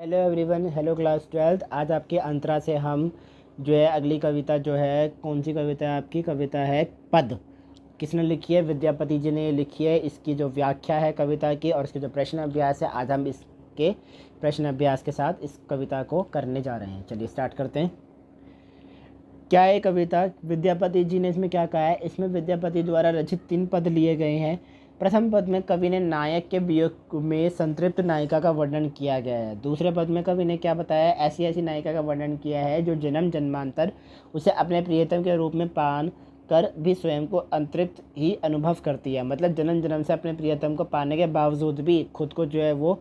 Hello everyone, hello class 12th। आज आपके अंतरा से हम जो है अगली कविता जो है, कौन सी कविता है आपकी? कविता है पद। किसने लिखी है? विद्यापति जी ने लिखी है। इसकी जो व्याख्या है कविता की और इसके जो प्रश्न अभ्यास है, आज हम इसके प्रश्न अभ्यास के साथ इस कविता को करने जा रहे हैं। चलिए स्टार्ट करते हैं। क्या है कविता? विद्यापति जी ने इसमें क्या कहा है? इसमें विद्यापति द्वारा रचित 3 पद लिए गए हैं। प्रथम पद में कवि ने नायक के वियोग में संतृप्त नायिका का वर्णन किया गया है। दूसरे पद में कवि ने क्या बताया? ऐसी ऐसी नायिका का वर्णन किया है जो जन्म जन्मांतर उसे अपने प्रियतम के रूप में पान कर भी स्वयं को अंतृप्त ही अनुभव करती है। मतलब जन्म जन्म से अपने प्रियतम को पाने के बावजूद भी खुद को जो है वो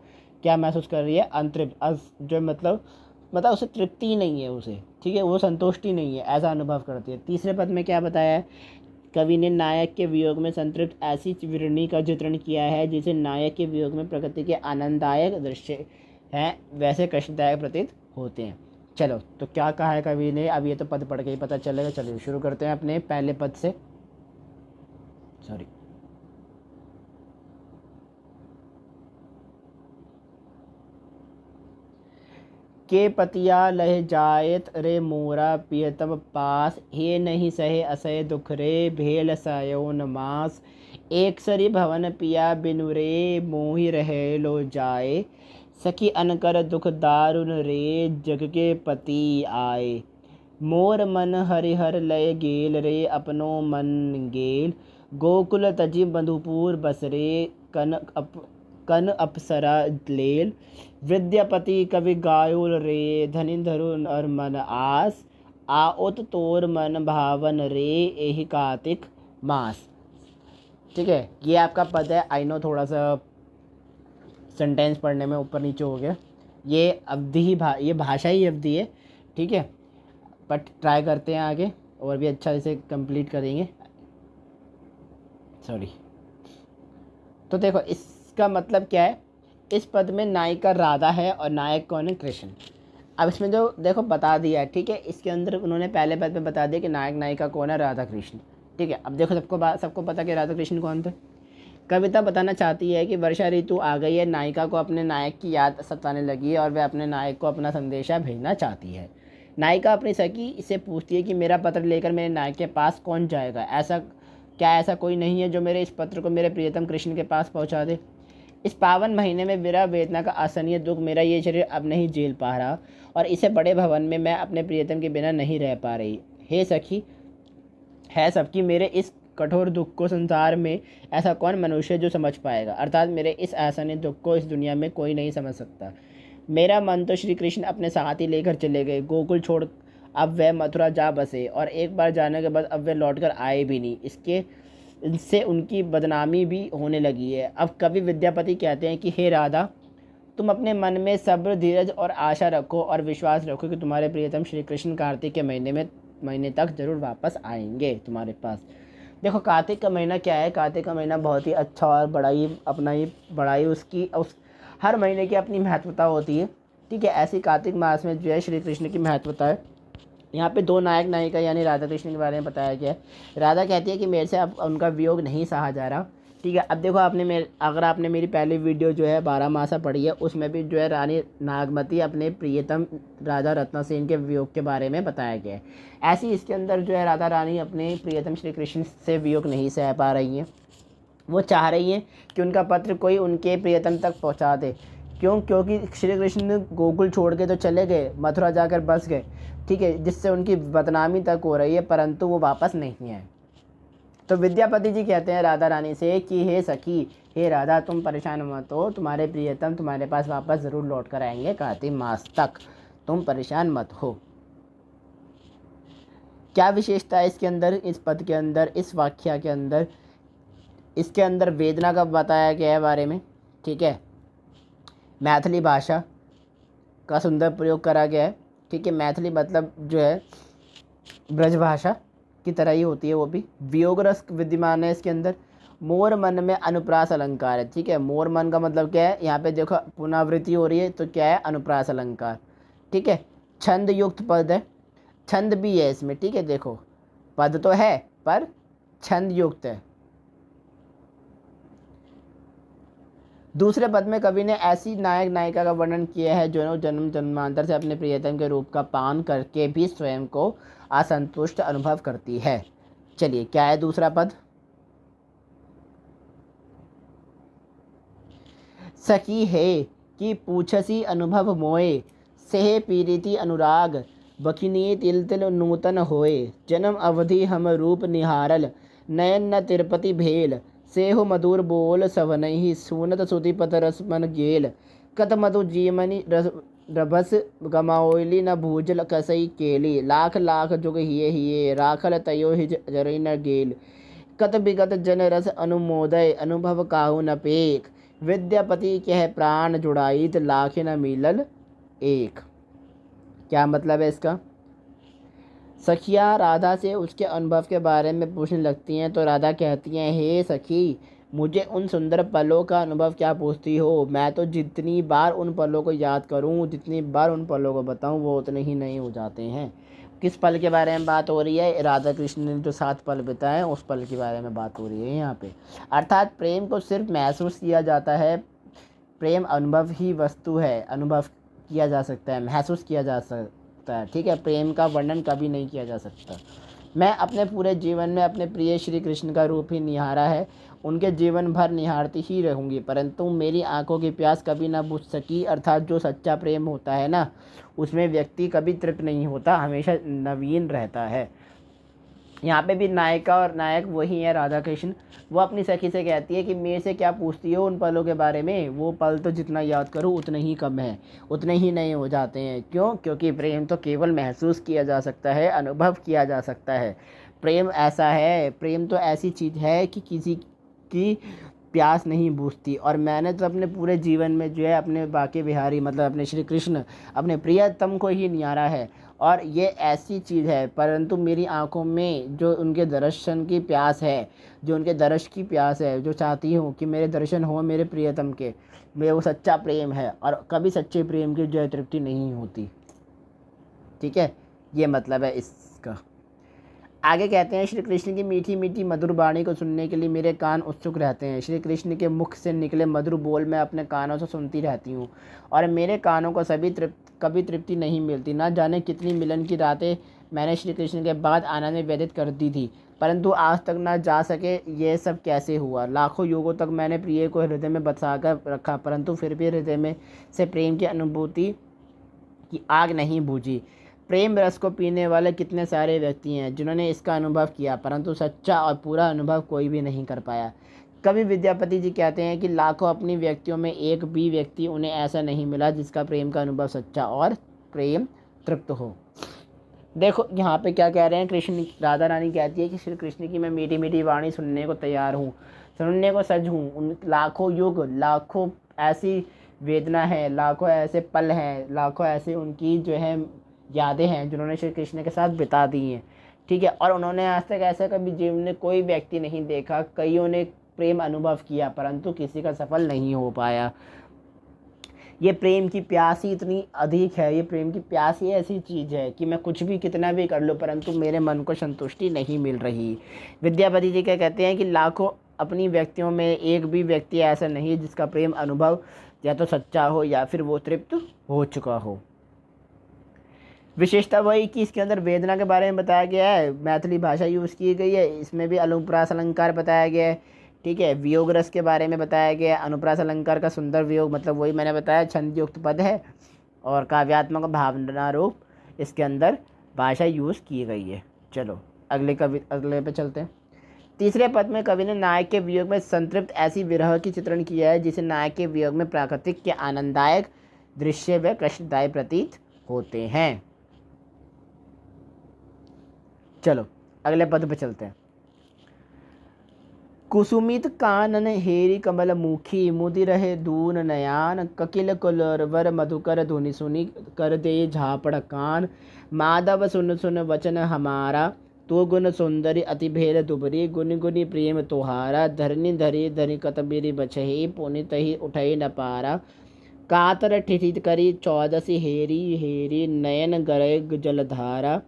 क्या महसूस कर रही है? अंतृप्त। जो मतलब उसे तृप्ति ही नहीं है उसे, ठीक है, वो संतुष्टि नहीं है, ऐसा अनुभव करती है। तीसरे पद में क्या बताया है? कवि ने नायक के वियोग में संतृप्त ऐसी विरणी का चित्रण किया है जिसे नायक के वियोग में प्रकृति के आनंददायक दृश्य हैं वैसे कष्टदायक प्रतीत होते हैं। चलो, तो क्या कहा है कवि ने? अब ये तो पद पढ़ के ही पता चलेगा। चलिए शुरू करते हैं अपने पहले पद से। सॉरी, के पतिया लह जायत रे मोरा प्रियतम पास, हे नहीं सहे असह दुख रे भेल सयोन मास। एक सरी भवन पिया बिनु रे मोहि रहे लो जाए, सखी अनकर दुख दारुन रे जग के पति आए। मोर मन हरिहर लय गेल रे अपनो मन गेल, गोकुल तजी मधुपुर बसरे कन अप्सरा लेल। विद्यापति कवि गायुल रे धनि धरुन और मन आस, आओत तोर मन भावन रे एहि कार्तिक मास। ठीक है, ये आपका पद है। आई नो थोड़ा सा सेंटेंस पढ़ने में ऊपर नीचे हो गया। ये अवधि ही ये भाषा ही अवधि है, ठीक है, बट ट्राई करते हैं आगे और भी अच्छा इसे कंप्लीट करेंगे। सॉरी। तो देखो इसका मतलब क्या है? इस पद में नायिका राधा है और नायक कौन है? कृष्ण। अब इसमें जो देखो बता दिया है, ठीक है, इसके अंदर उन्होंने पहले पद में बता दिया कि नायक नायिका कौन है? राधा कृष्ण। ठीक है, अब देखो सबको पता कि राधा कृष्ण कौन थे। कविता बताना चाहती है कि वर्षा ऋतु आ गई है, नायिका को अपने नायक की याद सताने लगी है और वह अपने नायक को अपना संदेशा भेजना चाहती है। नायिका अपनी सखी से पूछती है कि मेरा पत्र लेकर मेरे नायक के पास कौन जाएगा? ऐसा कोई नहीं है जो मेरे इस पत्र को मेरे प्रियतम कृष्ण के पास पहुंचा दे? इस पावन महीने में विरह वेदना का असहनीय दुख मेरा ये शरीर अब नहीं झेल पा रहा और इसे बड़े भवन में मैं अपने प्रियतम के बिना नहीं रह पा रही। हे सखी, है सबकी मेरे इस कठोर दुख को संसार में ऐसा कौन मनुष्य जो समझ पाएगा? अर्थात मेरे इस असहनीय दुख को इस दुनिया में कोई नहीं समझ सकता। मेरा मन तो श्री कृष्ण अपने साथ ही लेकर चले गए, गोकुल छोड़ अब वह मथुरा जा बसे और एक बार जाने के बाद अब वे लौटकर आए भी नहीं। इससे उनकी बदनामी भी होने लगी है। अब कवि विद्यापति कहते हैं कि हे राधा, तुम अपने मन में सब्र, धीरज और आशा रखो और विश्वास रखो कि तुम्हारे प्रियतम श्री कृष्ण कार्तिक के महीने तक जरूर वापस आएंगे तुम्हारे पास। देखो कार्तिक का महीना क्या है? कार्तिक का महीना बहुत ही अच्छा और बड़ा ही उसकी हर महीने की अपनी महत्वता होती है। ठीक है, ऐसी कार्तिक मास में जो है श्री कृष्ण की महत्वता है। यहाँ पे 2 नायक नायिका यानी राधा कृष्ण के बारे में बताया गया है। राधा कहती है कि मेरे से अब उनका वियोग नहीं सहा जा रहा। ठीक है, अब देखो अगर आपने मेरी पहली वीडियो जो है 12 मासा पढ़ी है, उसमें भी जो है रानी नागमती अपने प्रियतम राजा रत्नसेन के वियोग के बारे में बताया गया है। ऐसी इसके अंदर जो है राधा रानी अपने प्रियतम श्री कृष्ण से वियोग नहीं सह पा रही हैं। वो चाह रही हैं कि उनका पत्र कोई उनके प्रियतम तक पहुंचा दे। क्योंकि श्री कृष्ण गोकुल छोड़ के तो चले गए, मथुरा जाकर बस गए, ठीक है, जिससे उनकी बदनामी तक हो रही है, परंतु वो वापस नहीं आए। तो विद्यापति जी कहते हैं राधा रानी से कि हे सखी, हे राधा, तुम परेशान मत हो, तुम्हारे प्रियतम तुम्हारे पास वापस ज़रूर लौट कर आएंगे कार्तिक मास तक, तुम परेशान मत हो। क्या विशेषता है इसके अंदर, इस पद के अंदर, इस वाक्या के अंदर? इसके अंदर वेदना का बताया गया है बारे में, ठीक है, मैथिली भाषा का सुंदर प्रयोग करा गया है। ठीक है, मैथिली मतलब जो है ब्रज भाषा की तरह ही होती है वो भी। वियोग रस विद्यमान है इसके अंदर। मोर मन में अनुप्रास अलंकार है। ठीक है, मोर मन का मतलब क्या है? यहाँ पे देखो पुनरावृत्ति हो रही है, तो क्या है? अनुप्रास अलंकार। ठीक है, छंद युक्त पद है, छंद भी है इसमें। ठीक है, देखो पद तो है पर छंद युक्त है। दूसरे पद में कवि ने ऐसी नायक नायिका का वर्णन किया है जो जन्म जन्मांतर से अपने प्रियतम के रूप का पान करके भी स्वयं को असंतुष्ट अनुभव करती है। चलिए क्या है दूसरा पद? सखी है कि पूछसी अनुभव मोए, सेह पीरिति अनुराग, बखिनी तिल तिल नूतन होए, जन्म अवधि हम रूप निहारल, नयन न तिरुपति भेल, सेहो मधुर बोल सवनहि, सुनत सुति पत रस मन गेल, कत मधु जीमनि रभस गमाओली न भूजल कसई केली, लाख लाख जुग हिये राखल तयो हिज जरई न गेल, कत विगत जन रस अनुमोदय, अनुभव काहू न पेख, विद्यापति कह प्राण जुड़ाईत, लाखे न मिलल एक। क्या मतलब है इसका? सखियाँ राधा से उसके अनुभव के बारे में पूछने लगती हैं तो राधा कहती हैं, हे सखी, मुझे उन सुंदर पलों का अनुभव क्या पूछती हो? मैं तो जितनी बार उन पलों को याद करूं, जितनी बार उन पलों को बताऊं, वो उतने ही नहीं हो जाते हैं। किस पल के बारे में बात हो रही है? राधा कृष्ण ने जो 7 पल बिताए उस पल के बारे में बात हो रही है यहाँ पे। अर्थात प्रेम को सिर्फ महसूस किया जाता है, प्रेम अनुभव ही वस्तु है, अनुभव किया जा सकता है, महसूस किया जा सकता है। ठीक है, प्रेम का वर्णन कभी नहीं किया जा सकता। मैं अपने पूरे जीवन में अपने प्रिय श्री कृष्ण का रूप ही निहारा है, उनके जीवन भर निहारती ही रहूँगी, परंतु मेरी आंखों की प्यास कभी ना बुझ सकी। अर्थात जो सच्चा प्रेम होता है ना, उसमें व्यक्ति कभी तृप्त नहीं होता, हमेशा नवीन रहता है। यहाँ पे भी नायिका और नायक वही है, राधा कृष्ण। वो अपनी सखी से कहती है कि मेरे से क्या पूछती हो उन पलों के बारे में, वो पल तो जितना याद करूँ उतने ही कम है, उतने ही नहीं हो जाते हैं। क्यों? क्योंकि प्रेम तो केवल महसूस किया जा सकता है, अनुभव किया जा सकता है। प्रेम ऐसा है, प्रेम तो ऐसी चीज़ है कि किसी की प्यास नहीं बूझती। और मैंने तो अपने पूरे जीवन में जो है अपने बाके बिहारी मतलब अपने श्री कृष्ण, अपने प्रियतम को ही निहारा है। और ये ऐसी चीज़ है, परंतु मेरी आंखों में जो उनके दर्शन की प्यास है, जो उनके दर्श की प्यास है, जो चाहती हूँ कि मेरे दर्शन हो मेरे प्रियतम के, मेरे वो सच्चा प्रेम है। और कभी सच्चे प्रेम की जो है तृप्ति नहीं होती। ठीक है, ये मतलब है इसका। आगे कहते हैं, श्री कृष्ण की मीठी मीठी मधुर वाणी को सुनने के लिए मेरे कान उत्सुक रहते हैं। श्री कृष्ण के मुख से निकले मधुर बोल मैं अपने कानों से सुनती रहती हूँ, और मेरे कानों को कभी तृप्ति नहीं मिलती। ना जाने कितनी मिलन की रातें मैंने श्री कृष्ण के बाद आनंद में व्यतीत कर दी थी, परंतु आज तक ना जा सके ये सब कैसे हुआ। लाखों युगों तक मैंने प्रिय को हृदय में बसा कर रखा, परंतु फिर भी हृदय में से प्रेम की अनुभूति की आग नहीं बूझी। प्रेम रस को पीने वाले कितने सारे व्यक्ति हैं जिन्होंने इसका अनुभव किया, परंतु सच्चा और पूरा अनुभव कोई भी नहीं कर पाया। कवि विद्यापति जी कहते हैं कि लाखों अपनी व्यक्तियों में एक भी व्यक्ति उन्हें ऐसा नहीं मिला जिसका प्रेम का अनुभव सच्चा और प्रेम तृप्त हो। देखो यहाँ पे क्या कह रहे हैं, कृष्ण, राधा रानी कहती है कि श्री कृष्ण की मैं मीठी मीठी वाणी सुनने को तैयार हूँ, सुनने को सज हूँ। उन लाखों युग, लाखों ऐसी वेदना है, लाखों ऐसे पल हैं, लाखों ऐसे उनकी जो है यादें हैं जिन्होंने श्री कृष्ण के साथ बिता दी हैं। ठीक है, और उन्होंने आज तक ऐसा कभी जीवन में कोई व्यक्ति नहीं देखा। कईयों ने प्रेम अनुभव किया परंतु किसी का सफल नहीं हो पाया। ये प्रेम की प्यास ही इतनी अधिक है, ये प्रेम की प्यास ही ऐसी चीज़ है कि मैं कुछ भी कितना भी कर लूँ परंतु मेरे मन को संतुष्टि नहीं मिल रही। विद्यापति जी क्या कहते हैं कि लाखों अपनी व्यक्तियों में एक भी व्यक्ति ऐसा नहीं जिसका प्रेम अनुभव या तो सच्चा हो या फिर वो तृप्त हो चुका हो। विशेषता वही कि इसके अंदर वेदना के बारे में बताया गया है, मैथिली भाषा यूज़ की गई है, इसमें भी अनुप्रास अलंकार बताया गया है। ठीक है, वियोग रस के बारे में बताया गया है। अनुप्रास अलंकार का सुंदर वियोग मतलब वही मैंने बताया, छंद युक्त पद है और काव्यात्मक भावना रूप इसके अंदर भाषा यूज़ की गई है। चलो अगले पे चलते हैं। तीसरे पद में कवि ने नायक के वियोग में संतृप्त ऐसी विरह की चित्रण किया है जिसे नायक के वियोग में प्राकृतिक के आनंददायक दृश्य व कष्टदायी प्रतीत होते हैं। चलो अगले पद पे चलते हैं। कुसुमित कानन हेरी कमल मुखी, मुदि रहे दून नयान, ककिल कुलरवर मधुकर धुनि सुनि, कर दे झापड़ कान, माधव सुन सुन वचन हमारा, तो गुण सुंदरी अति भेद दुबरी, गुनि गुनि प्रेम तुहारा, धरनी धरी धरि कतबीरी बछही, पुनित ही उठई न पारा, कातर ठिठित करी चौदसी हेरी हेरी, नयन गरय जलधारा,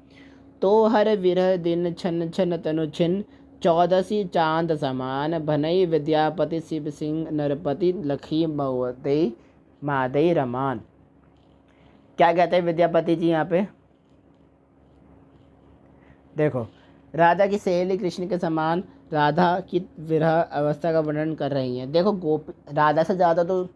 तो हर विरह दिन छन छन तनु छिन, चौदसी चांद समान भनई विद्यापति शिव सिंह नरपति लखी मवदई मादई रमान। क्या कहते हैं विद्यापति जी यहाँ पे? देखो, राधा की सहेली कृष्ण के समान राधा की विरह अवस्था का वर्णन कर रही हैं। देखो, राधा से ज़्यादा तो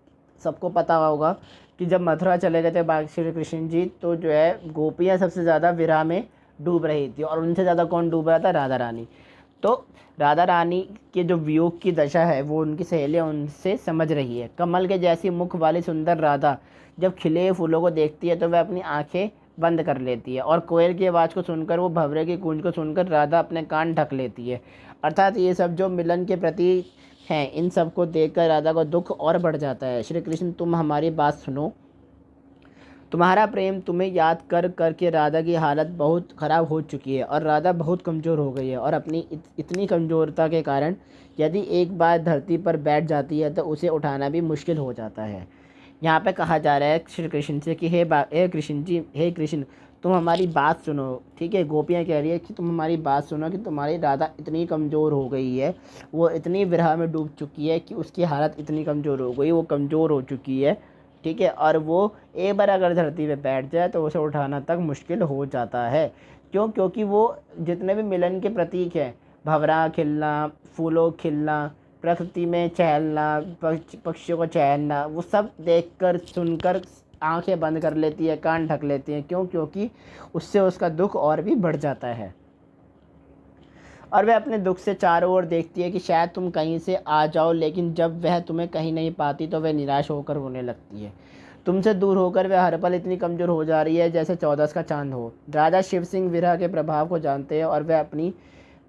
सबको पता होगा कि जब मथुरा चले गए थे श्री कृष्ण जी, तो जो है गोपियाँ सबसे ज़्यादा विरह में डूब रही थी, और उनसे ज़्यादा कौन डूब रहा था? राधा रानी। तो राधा रानी के जो वियोग की दशा है वो उनकी सहेलियाँ उनसे समझ रही है। कमल के जैसी मुख वाली सुंदर राधा जब खिले फूलों को देखती है तो वह अपनी आंखें बंद कर लेती है, और कोयल की आवाज़ को सुनकर, वो भंवरे की गूंज को सुनकर राधा अपने कान ढक लेती है। अर्थात ये सब जो मिलन के प्रति हैं, इन सब को देखकर राधा का दुख और बढ़ जाता है। श्री कृष्ण, तुम हमारी बात सुनो, तुम्हारा प्रेम तुम्हें याद कर कर के राधा की हालत बहुत ख़राब हो चुकी है, और राधा बहुत कमज़ोर हो गई है, और अपनी इतनी कमज़ोरता के कारण यदि एक बार धरती पर बैठ जाती है तो उसे उठाना भी मुश्किल हो जाता है। यहाँ पे कहा जा रहा है श्री कृष्ण से कि हे कृष्ण जी, हे कृष्ण, तुम हमारी बात सुनो। ठीक है, गोपियाँ कह रही है कि तुम हमारी बात सुनो कि तुम्हारी राधा इतनी कमज़ोर हो गई है, वो इतनी विरह में डूब चुकी है कि उसकी हालत इतनी कमज़ोर हो गई, वो कमज़ोर हो चुकी है। ठीक है, और वो एक बार अगर धरती पे बैठ जाए तो उसे उठाना तक मुश्किल हो जाता है। क्यों? क्योंकि वो जितने भी मिलन के प्रतीक हैं, भंवरा खिलना, फूलों खिलना, प्रकृति में चहलना, पक्षियों को चहलना, वो सब देखकर सुनकर आंखें बंद कर लेती है, कान ढक लेती हैं। क्यों? क्योंकि उससे उसका दुख और भी बढ़ जाता है, और वह अपने दुख से चारों ओर देखती है कि शायद तुम कहीं से आ जाओ, लेकिन जब वह तुम्हें कहीं नहीं पाती तो वह निराश होकर रोने लगती है। तुमसे दूर होकर वह हर पल इतनी कमज़ोर हो जा रही है जैसे 14 का चांद हो। राजा शिव सिंह विरह के प्रभाव को जानते हैं, और वह अपनी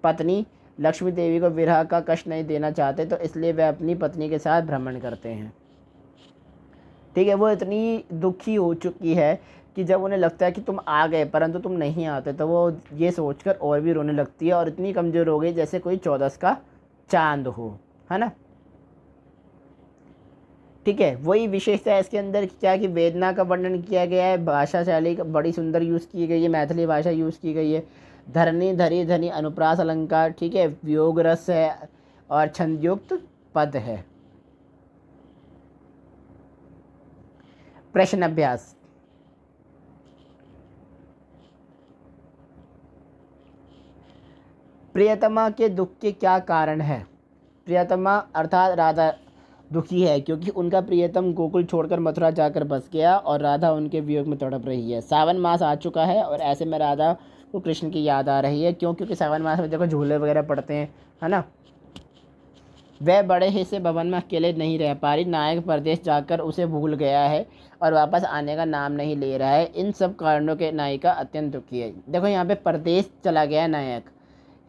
पत्नी लक्ष्मी देवी को विरह का कष्ट नहीं देना चाहते, तो इसलिए वह अपनी पत्नी के साथ भ्रमण करते हैं। ठीक है, वो इतनी दुखी हो चुकी है कि जब उन्हें लगता है कि तुम आ गए परंतु तुम नहीं आते, तो वो ये सोचकर और भी रोने लगती है, और इतनी कमज़ोर हो गई जैसे कोई 14 का चांद हो, है ना। ठीक है, वही विशेषता है इसके अंदर क्या कि वेदना का वर्णन किया गया है, भाषा शैली का बड़ी सुंदर यूज़ की गई है, मैथिली भाषा यूज़ की गई है, धरनी धरी धनी अनुप्रास अलंकार। ठीक है, वियोग रस है, और छंदयुक्त पद है। प्रश्न अभ्यास। प्रियतमा के दुख के क्या कारण है? प्रियतमा अर्थात राधा दुखी है क्योंकि उनका प्रियतम गोकुल छोड़कर मथुरा जाकर बस गया, और राधा उनके वियोग में तड़प रही है। सावन मास आ चुका है, और ऐसे में राधा को कृष्ण की याद आ रही है। क्यों? क्योंकि सावन मास में देखो झूले वगैरह पड़ते हैं, है ना। वह बड़े ही से भवन में अकेले नहीं रह पा रही, नायक परदेश जाकर उसे भूल गया है और वापस आने का नाम नहीं ले रहा है। इन सब कारणों के नायिका अत्यंत दुखी है। देखो यहाँ पे परदेश चला गया है नायक,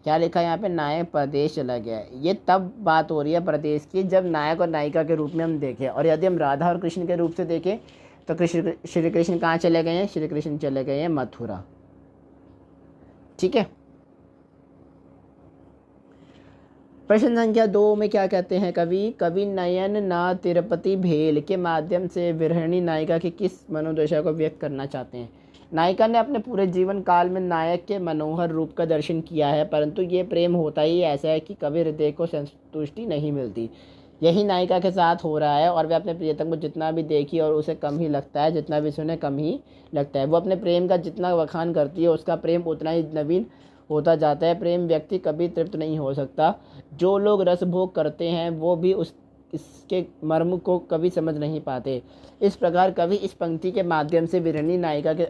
क्या लिखा है यहाँ पे? नायक परदेश चला गया है। ये तब बात हो रही है परदेश की जब नायक और नायिका के रूप में हम देखें, और यदि हम राधा और कृष्ण के रूप से देखें तो श्री कृष्ण कहाँ चले गए हैं? श्री कृष्ण चले गए हैं मथुरा। ठीक है, प्रश्न संख्या 2 में क्या कहते हैं कवि? कवि नयन ना तिरुपति भेल के माध्यम से विरहिणी नायिका की किस मनोदशा को व्यक्त करना चाहते हैं? नायिका ने अपने पूरे जीवन काल में नायक के मनोहर रूप का दर्शन किया है, परंतु ये प्रेम होता ही ऐसा है कि कभी हृदय को संतुष्टि नहीं मिलती। यही नायिका के साथ हो रहा है, और वह अपने प्रियतम को जितना भी देखी और उसे कम ही लगता है, जितना भी सुने कम ही लगता है। वो अपने प्रेम का जितना बखान करती है उसका प्रेम उतना ही नवीन होता जाता है। प्रेम व्यक्ति कभी तृप्त नहीं हो सकता। जो लोग रसभोग करते हैं वो भी इसके मर्म को कभी समझ नहीं पाते। इस प्रकार कवि इस पंक्ति के माध्यम से विरहिणी नायिका के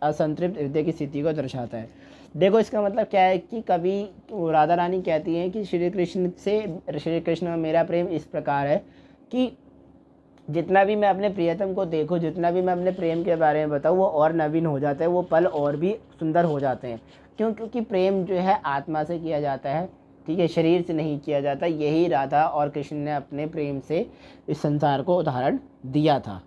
असंतृप्त हृदय की स्थिति को दर्शाता है। देखो, इसका मतलब क्या है कि कवि राधा रानी कहती हैं कि श्री कृष्ण और मेरा प्रेम इस प्रकार है कि जितना भी मैं अपने प्रियतम को देखूं, जितना भी मैं अपने प्रेम के बारे में बताऊं, वो और नवीन हो जाता है, वो पल और भी सुंदर हो जाते हैं। क्यों? क्योंकि प्रेम जो है आत्मा से किया जाता है, ठीक है, शरीर से नहीं किया जाता। यही राधा और कृष्ण ने अपने प्रेम से इस संसार को उदाहरण दिया था।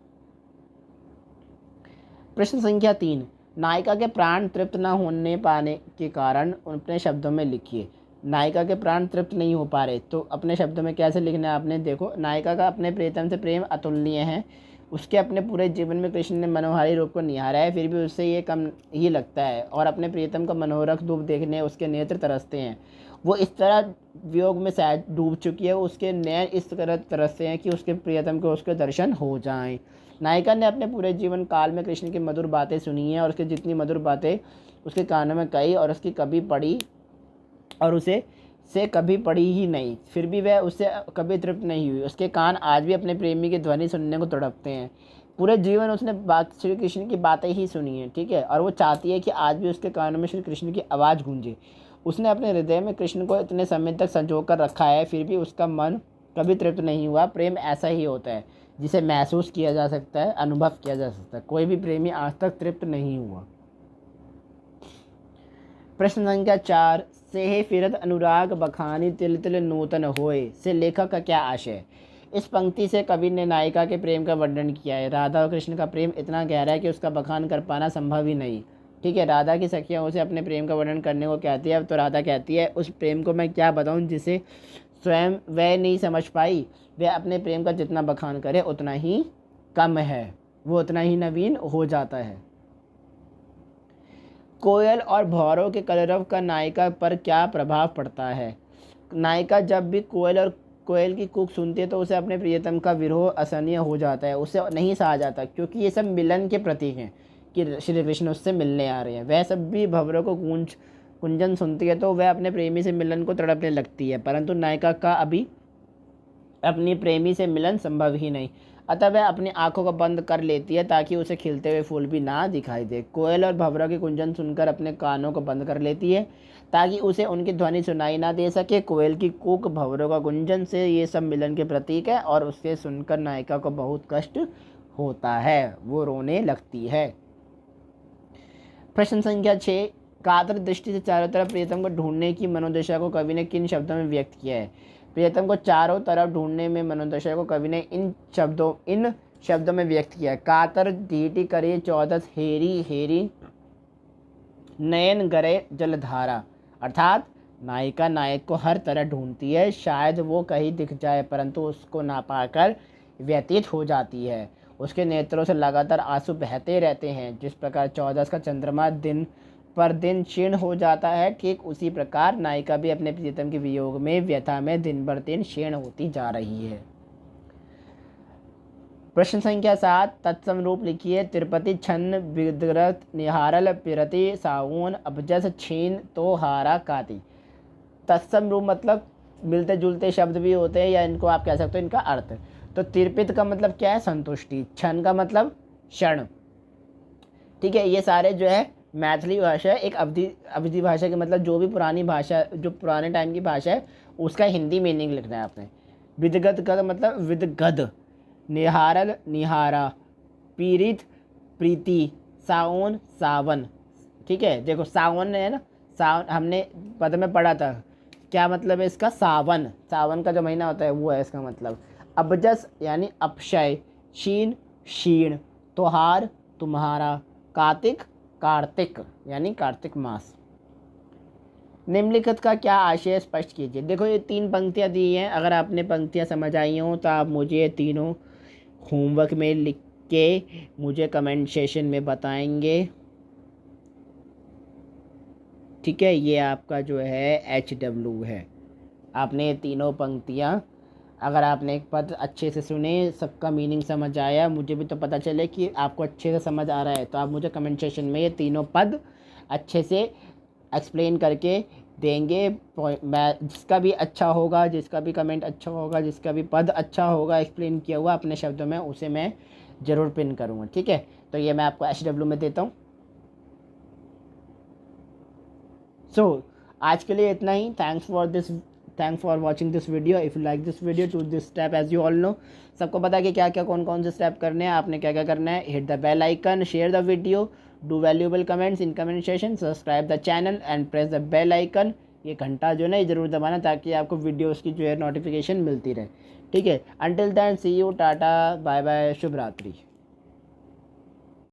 प्रश्न संख्या 3, नायिका के प्राण तृप्त न होने पाने के कारण अपने शब्दों में लिखिए। नायिका के प्राण तृप्त नहीं हो पा रहे तो अपने शब्दों में कैसे लिखना है आपने? देखो, नायिका का अपने प्रियतम से प्रेम अतुलनीय है। उसके अपने पूरे जीवन में कृष्ण ने मनोहारी रूप को निहारा है, फिर भी उससे ये कम ही लगता है, और अपने प्रियतम का मनोरथ रूप देखने उसके नेत्र तरसते हैं। वो इस तरह वियोग में शायद डूब चुकी है, उसके नयन इस तरह से हैं कि उसके प्रियतम को उसके दर्शन हो जाएं। नायिका ने अपने पूरे जीवन काल में कृष्ण की मधुर बातें सुनी हैं और उसके जितनी मधुर बातें उसके कानों में कही और उसकी कभी पढ़ी और उसे से कभी पढ़ी ही नहीं, फिर भी वह उससे कभी तृप्त नहीं हुई। उसके कान आज भी अपने प्रेमी की ध्वनि सुनने को तड़पते हैं। पूरे जीवन उसने श्री कृष्ण की बातें ही सुनी हैं, ठीक है, और वो चाहती है कि आज भी उसके कानों में श्री कृष्ण की आवाज़ गूंजे। उसने अपने हृदय में कृष्ण को इतने समय तक संजो कर रखा है, फिर भी उसका मन कभी तृप्त नहीं हुआ। प्रेम ऐसा ही होता है जिसे महसूस किया जा सकता है, अनुभव किया जा सकता है। कोई भी प्रेमी आज तक तृप्त नहीं हुआ। प्रश्न संख्या 4, सेहे फिरत अनुराग बखानी तिल तिल नूतन होए से लेखक का क्या आशय है? इस पंक्ति से कवि ने नायिका के प्रेम का वर्णन किया है। राधा और कृष्ण का प्रेम इतना गहरा है कि उसका बखान कर पाना संभव ही नहीं, ठीक है। राधा की सखियाँ उसे अपने प्रेम का वर्णन करने को कहती है, तो राधा कहती है उस प्रेम को मैं क्या बताऊँ जिसे स्वयं वह नहीं समझ पाई। वह अपने प्रेम का जितना बखान करे उतना ही कम है, वो उतना ही नवीन हो जाता है। कोयल और भौरों के कलरव का नायिका पर क्या प्रभाव पड़ता है? नायिका जब भी कोयल की कूक सुनती है तो उसे अपने प्रियतम का विरह असहनीय हो जाता है, उसे नहीं सहा जाता, क्योंकि ये सब मिलन के प्रतीक हैं कि श्री कृष्ण उससे मिलने आ रहे हैं। वह सब भी भंवरों को कुंजन सुनती है तो वह अपने प्रेमी से मिलन को तड़पने लगती है, परंतु नायिका का अभी अपनी प्रेमी से मिलन संभव ही नहीं, अतः वह अपनी आंखों को बंद कर लेती है ताकि उसे खिलते हुए फूल भी ना दिखाई दे। कोयल और भंवरों की कुंजन सुनकर अपने कानों को बंद कर लेती है ताकि उसे उनकी ध्वनि सुनाई ना दे सके। कोयल की कूक, भंवरों का गुंजन से ये सब मिलन के प्रतीक है और उससे सुनकर नायिका को बहुत कष्ट होता है, वो रोने लगती है। प्रश्न संख्या 6, कातर दृष्टि से चारों तरफ प्रियतम को ढूंढने की मनोदशा को कवि ने किन शब्दों में व्यक्त किया है? प्रियतम को चारों तरफ ढूंढने में मनोदशा को कवि ने इन शब्दों में व्यक्त किया है। कातर दीटी करे चौदस हेरी हेरी नयन गरे जलधारा, अर्थात नायिका नायक को हर तरह ढूंढती है, शायद वो कहीं दिख जाए परंतु उसको ना पाकर व्यतीत हो जाती है। उसके नेत्रों से लगातार आंसू बहते रहते हैं। जिस प्रकार 14 का चंद्रमा दिन पर दिन क्षीण हो जाता है, ठीक उसी प्रकार नायिका भी अपने प्रियतम के वियोग में व्यथा में दिन भर दिन क्षीण होती जा रही है। प्रश्न संख्या 7, तत्सम रूप लिखिए। तिरुपति छन्न विदग्रत निहारल पिरति सावन अबजस छीन तो हारा काती। तत्सम रूप मतलब मिलते जुलते शब्द भी होते हैं, या इनको आप कह सकते हो इनका अर्थ। तो तिरपित का मतलब क्या है? संतुष्टि। छन का मतलब क्षण, ठीक है। ये सारे जो है मैथिली भाषा है, एक अवधि भाषा के मतलब जो भी पुरानी भाषा, जो पुराने टाइम की भाषा है, उसका हिंदी मीनिंग लिखना है आपने। विदगत का मतलब विदगद, निहारल निहारा, पीड़ित प्रीति, सावन सावन, ठीक है। देखो सावन है ना, सावन हमने पद में पढ़ा था, क्या मतलब है इसका? सावन, सावन का जो महीना होता है वो है इसका मतलब। अबजस यानी अपशय, शीन क्षीण, त्योहार तुम्हारा, कार्तिक कार्तिक यानी कार्तिक मास। निम्नलिखित का क्या आशय स्पष्ट कीजिए। देखो ये 3 पंक्तियाँ दी हैं, अगर आपने पंक्तियाँ समझ आई हों तो आप मुझे ये तीनों होमवर्क में लिख के मुझे कमेंट सेशन में बताएंगे, ठीक है। ये आपका जो है HW है। आपने ये तीनों पंक्तियाँ, अगर आपने एक पद अच्छे से सुने, सबका मीनिंग समझ आया, मुझे भी तो पता चले कि आपको अच्छे से समझ आ रहा है, तो आप मुझे कमेंट सेशन में ये तीनों पद अच्छे से एक्सप्लेन करके देंगे। मैं जिसका भी अच्छा होगा, जिसका भी कमेंट अच्छा होगा, जिसका भी पद अच्छा होगा एक्सप्लेन किया हुआ अपने शब्दों में, उसे मैं ज़रूर पिन करूँगा, ठीक है। तो ये मैं आपको HW में देता हूँ। सो आज के लिए इतना ही। Thanks for watching this video. If you like this video, to this step, as you all know, सबको पता है कि क्या क्या कौन से स्टेप करने हैं, आपने क्या क्या करना है। Hit the bell icon, share the video, do valuable comments in comment session, subscribe the channel and press the bell icon. ये घंटा जो है ना ये ज़रूर दबाना ताकि आपको वीडियोस की जो है नोटिफिकेशन मिलती रहे, ठीक है। Until then see you, tata bye bye, शुभ रात्रि।